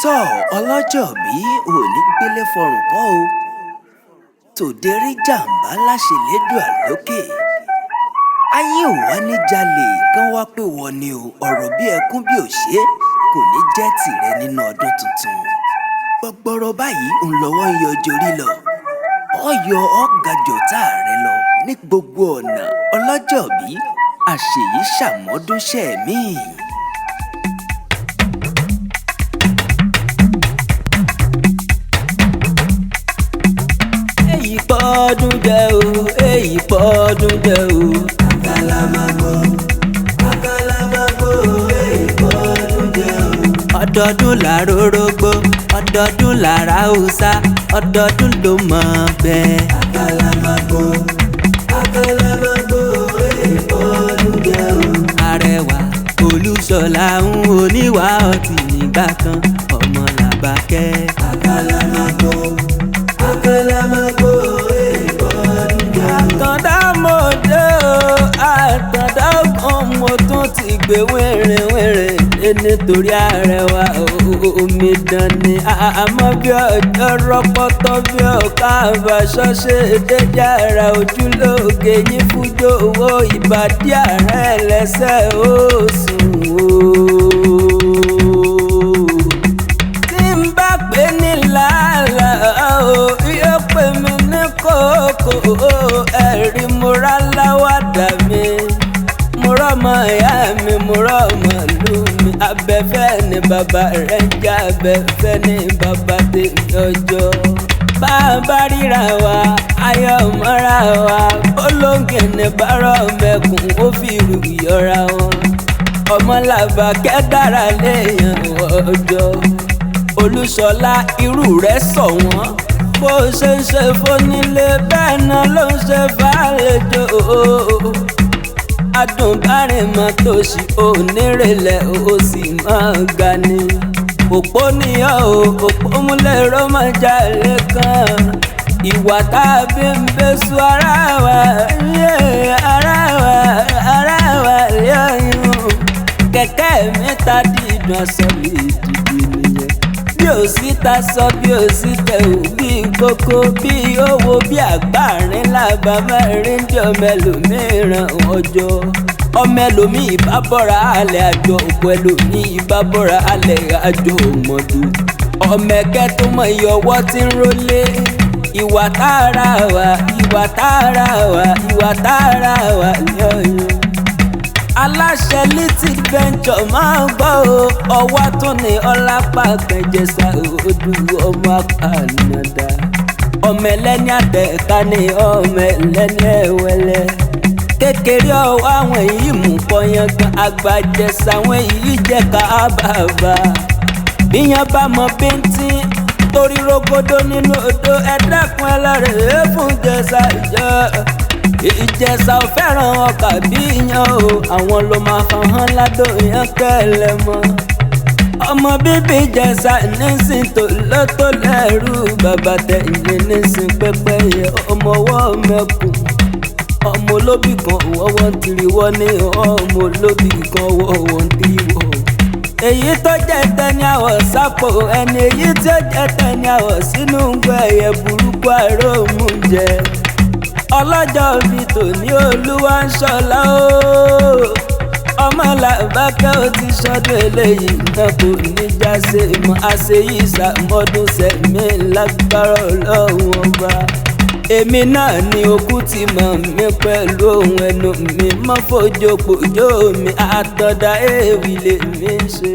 tọ́ ọlọ́jọ́bí ò ní gbélé fọrùn kọ́ o tòdérí jàǹbá láṣẹlẹ́dùà lókè ayé ò wá ní jalè kán wá pé wọ́n ni o ọ̀rọ̀ bí ẹkún bí òṣè kò ní jẹ́ tìrẹ nínú ọdún tuntun gbọgbọrọ báyìí ń lọ́wọ́ ń yọjú orí lọ ọyọ ọgàjọ tá a rẹ lọ ní gbogbo ọ̀nà ọlọ́jọ́bí àṣèyí ṣàmọ́dúnṣẹ́ míì. èyí pọ́ọ́dún jẹ́ o èyí pọ́ọ́dún jẹ́ o. Àkàlàmàgbò èyí pọ́ọ́dún jẹ́ o. ọdọọdún làárọ̀ rógbó ọdọọdún làárọ̀ haúsá ọdọọdún ló mọ̀ bẹ́ẹ̀. Àkàlàmàgbò èyí pọ́ọ́dún jẹ́ o. Arẹwà Olúṣọlá ń oníwà ọtí nígbà kan ọmọ Làbákẹ́. Àkàlàmàgbò èyí pọ́ọ́dún jẹ́ o. Àtàndá mo dé o àtàndá kan mo tún ti gbé wẹ́rẹ́wẹ́rẹ́ dé nítorí Arẹwà omidan ni àmọ́ bí ọjọ́ rọpọ́tọ́ bí ọ̀ká àbáṣọ ṣe déjà ara ojúlóge yín fújó owó ìbàdí ààrẹ lẹ́sẹ̀ ó sùn o. tí n bá pè ní làálàá o yóò pè mí ní kókó ẹ̀rí mo rà láwàdà mi mo rọ́mọ ìyá mi mo rọ́mọ ìlú mi abẹ́fẹ́ ni bàbá rẹ̀ ń jẹ́ abẹ́fẹ́ ni bàbá tèmi ọjọ́ bá a bá ríra wa ayọ̀ mọ́ra wa olóńgè ní bárọ̀ mẹ́kùn ó fi ìrù yọra wọn ọmọ Làbákẹ́ dára léèyàn ọjọ́ Olúṣọlá irú rẹ̀ sọ wọ́n bó ṣe ń ṣe fónílé bẹ́ẹ̀ náà ló ń ṣe fàlejò adùnbárìnmọ́ tó ṣì onírèlẹ̀ ó sì máa ga ni òpó níyàn o òpó múlẹ̀ rọ́mọjà lẹ́kàn ìwà tá a fi ń bẹ́sù ara wa lẹ́yìn kẹ̀kẹ́ mi ta dídùn aṣọ lè dìde nìyẹn bí ò sí ta sọ bí ò sí tẹ ò bí kókó bí owó bí àgbáàrin làbá mẹ́rin jẹ́ ọmọ ẹlòmíràn ọjọ́ ọmọ ẹlòmíì bá bọ́ra alẹ́ àjọ òkú ẹlòmíì bá bọ́ra alẹ́ àjọ òmọdù ọmọ ẹ̀kẹ́ tó mọ iye ọwọ́ tí ń rólé ìwà tààrà wà ìwà tààrà wà ìwà tààrà wà yọ̀yọ̀ aláṣẹ Little Venture máa ń gbọ́ o ọwọ́ tó ní ọlápá kẹjẹsà odù ọmọ apànàdà ọmọ ẹlẹ́ni àtẹ̀ká ní ọmọ ẹlẹ́ni ẹ̀wẹ̀lẹ̀ kékeré ọwọ́ àwọn èyí mú kọyán gan àgbàjẹsà àwọn èyí jẹ́ ká bàbà bíyàn bá mọ bíntín torí rogodo nínú odò ẹ̀dákun ẹlẹ́rìí fún jẹsà Ìjẹ̀ṣà ò fẹ́ràn ọkà bí iyán o àwọn ló máa fọn hàn ládò yẹn kẹ́lẹ́ mọ́ ọmọ bíbí Ìjẹ̀ṣà nísìn tó lọ́tọ̀ lẹ́rú bàbá tẹ̀yìn nísìn pẹ́pẹ́yẹ ọmọ ọwọ́ mẹ́kùn ọmọ olóbì kan wọ́wọ́ ń tiri wọ́n ní ọmọ olóbì kan wọ́wọ́ ń tiri wọ́n èyí tó jẹ́ tẹ́ni àwọ̀ sápò ẹni èyí tí ó jẹ́ tẹ́ni àwọ̀ sínú gbọ́ ẹ̀yẹ burúkú àròmù jẹ ọlọ́jọ́ bí tòní Olúwa ń ṣọlá o ọmọ Làbákẹ́ ó ti ṣọdún eléyìí náà kò ní já ṣe mọ́ àṣeyí ìṣàmọ́dún sẹ́mi lágbára Ọlọ́run ọba èmi náà ni okú ti mọ̀ mí pẹ̀lú ohun ẹnu mi mọ́ fojú pòjó mi àtọ̀dá èèwì lèmi ń ṣe.